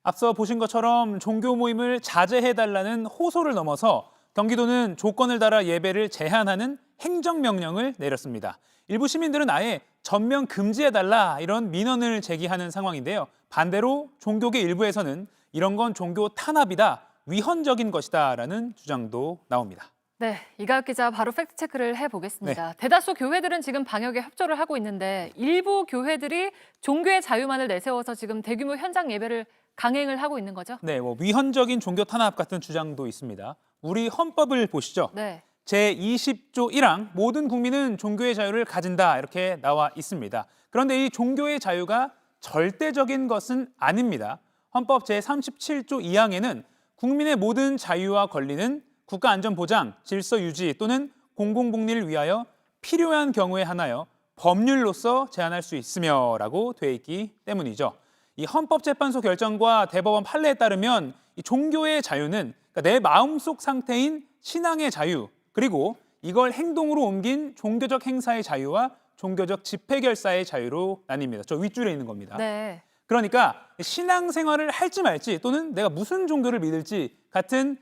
앞서 보신 것처럼 종교 모임을 자제해달라는 호소를 넘어서 경기도는 조건을 달아 예배를 제한하는 행정명령을 내렸습니다. 일부 시민들은 아예 전면 금지해달라 이런 민원을 제기하는 상황인데요. 반대로 종교계 일부에서는 이런 건 종교 탄압이다, 위헌적인 것이다라는 주장도 나옵니다. 네, 이가혁 기자 바로 팩트체크를 해보겠습니다. 대다수 교회들은 지금 방역에 협조를 하고 있는데 일부 교회들이 종교의 자유만을 내세워서 지금 대규모 현장 예배를 강행을 하고 있는 거죠? 네, 위헌적인 종교 탄압 같은 주장도 있습니다. 우리 헌법을 보시죠. 네. 제20조 1항 모든 국민은 종교의 자유를 가진다 이렇게 나와 있습니다. 그런데 이 종교의 자유가 절대적인 것은 아닙니다. 헌법 제37조 2항에는 국민의 모든 자유와 권리는 국가안전보장, 질서유지 또는 공공복리를 위하여 필요한 경우에 한하여 법률로서 제한할 수 있으며 라고 돼 있기 때문이죠. 이 헌법재판소 결정과 대법원 판례에 따르면 이 종교의 자유는 그러니까 내 마음속 상태인 신앙의 자유, 그리고 이걸 행동으로 옮긴 종교적 행사의 자유와 종교적 집회 결사의 자유로 나뉩니다. 저 윗줄에 있는 겁니다. 네. 그러니까 신앙생활을 할지 말지 또는 내가 무슨 종교를 믿을지 같은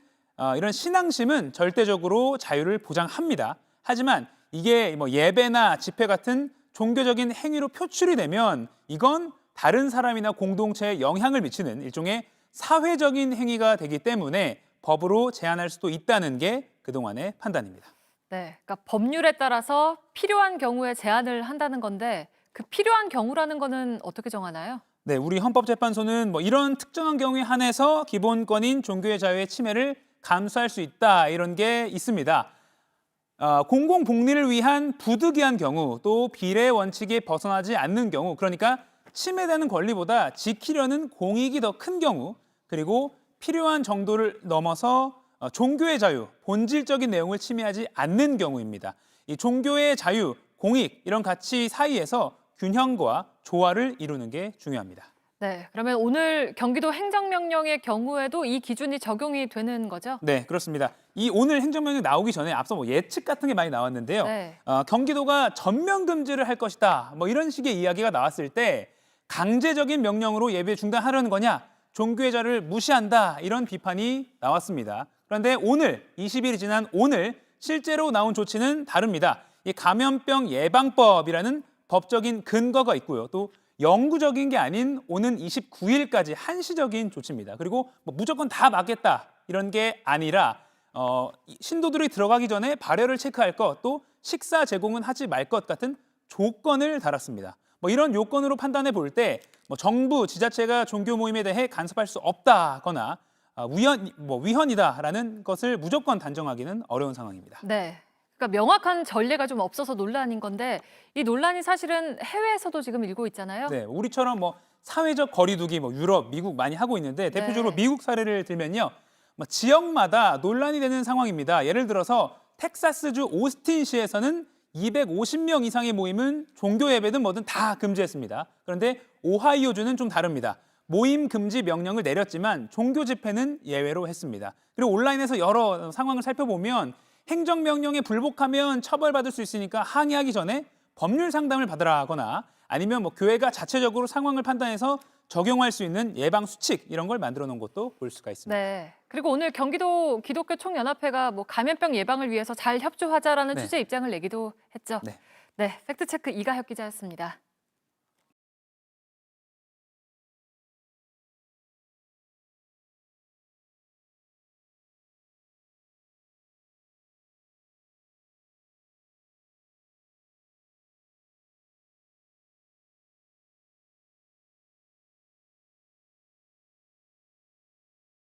이런 신앙심은 절대적으로 자유를 보장합니다. 하지만 이게 뭐 예배나 집회 같은 종교적인 행위로 표출이 되면 이건 다른 사람이나 공동체에 영향을 미치는 일종의 사회적인 행위가 되기 때문에 법으로 제한할 수도 있다는 게 그동안의 판단입니다. 네, 그러니까 법률에 따라서 필요한 경우에 제한을 한다는 건데 그 필요한 경우라는 거는 어떻게 정하나요? 네, 우리 헌법재판소는 뭐 이런 특정한 경우에 한해서 기본권인 종교의 자유의 침해를 감수할 수 있다 이런 게 있습니다. 공공복리를 위한 부득이한 경우 또 비례 원칙에 벗어나지 않는 경우 그러니까 침해되는 권리보다 지키려는 공익이 더 큰 경우 그리고 필요한 정도를 넘어서 종교의 자유, 본질적인 내용을 침해하지 않는 경우입니다. 이 종교의 자유, 공익 이런 가치 사이에서 균형과 조화를 이루는 게 중요합니다. 네, 그러면 오늘 경기도 행정명령의 경우에도 이 기준이 적용이 되는 거죠? 네, 그렇습니다. 이 오늘 행정명령 나오기 전에 앞서 뭐 예측 같은 게 많이 나왔는데요. 네. 경기도가 전면 금지를 할 것이다. 뭐 이런 식의 이야기가 나왔을 때 강제적인 명령으로 예배 중단하려는 거냐? 종교의 자유를 무시한다. 이런 비판이 나왔습니다. 그런데 오늘 20일이 지난 오늘 실제로 나온 조치는 다릅니다. 이 감염병 예방법이라는 법적인 근거가 있고요. 또 영구적인 게 아닌 오는 29일까지 한시적인 조치입니다. 그리고 뭐 무조건 다 막겠다 이런 게 아니라 신도들이 들어가기 전에 발열을 체크할 것, 또 식사 제공은 하지 말 것 같은 조건을 달았습니다. 뭐 이런 요건으로 판단해 볼 때 뭐 정부, 지자체가 종교 모임에 대해 간섭할 수 없다거나 위헌이다라는 것을 무조건 단정하기는 어려운 상황입니다. 네. 그러니까 명확한 전례가 좀 없어서 논란인 건데 이 논란이 사실은 해외에서도 지금 일고 있잖아요. 네, 우리처럼 뭐 사회적 거리두기 뭐 유럽, 미국 많이 하고 있는데 대표적으로 네. 미국 사례를 들면요. 뭐 지역마다 논란이 되는 상황입니다. 예를 들어서 텍사스주 오스틴시에서는 250명 이상의 모임은 종교 예배든 뭐든 다 금지했습니다. 그런데 오하이오주는 좀 다릅니다. 모임 금지 명령을 내렸지만 종교 집회는 예외로 했습니다. 그리고 온라인에서 여러 상황을 살펴보면 행정명령에 불복하면 처벌받을 수 있으니까 항의하기 전에 법률 상담을 받으라 하거나 아니면 뭐 교회가 자체적으로 상황을 판단해서 적용할 수 있는 예방 수칙 이런 걸 만들어 놓은 것도 볼 수가 있습니다. 네. 그리고 오늘 경기도 기독교 총연합회가 뭐 감염병 예방을 위해서 잘 협조하자라는 네. 취지의 입장을 내기도 했죠. 네. 네, 팩트체크 이가혁 기자였습니다.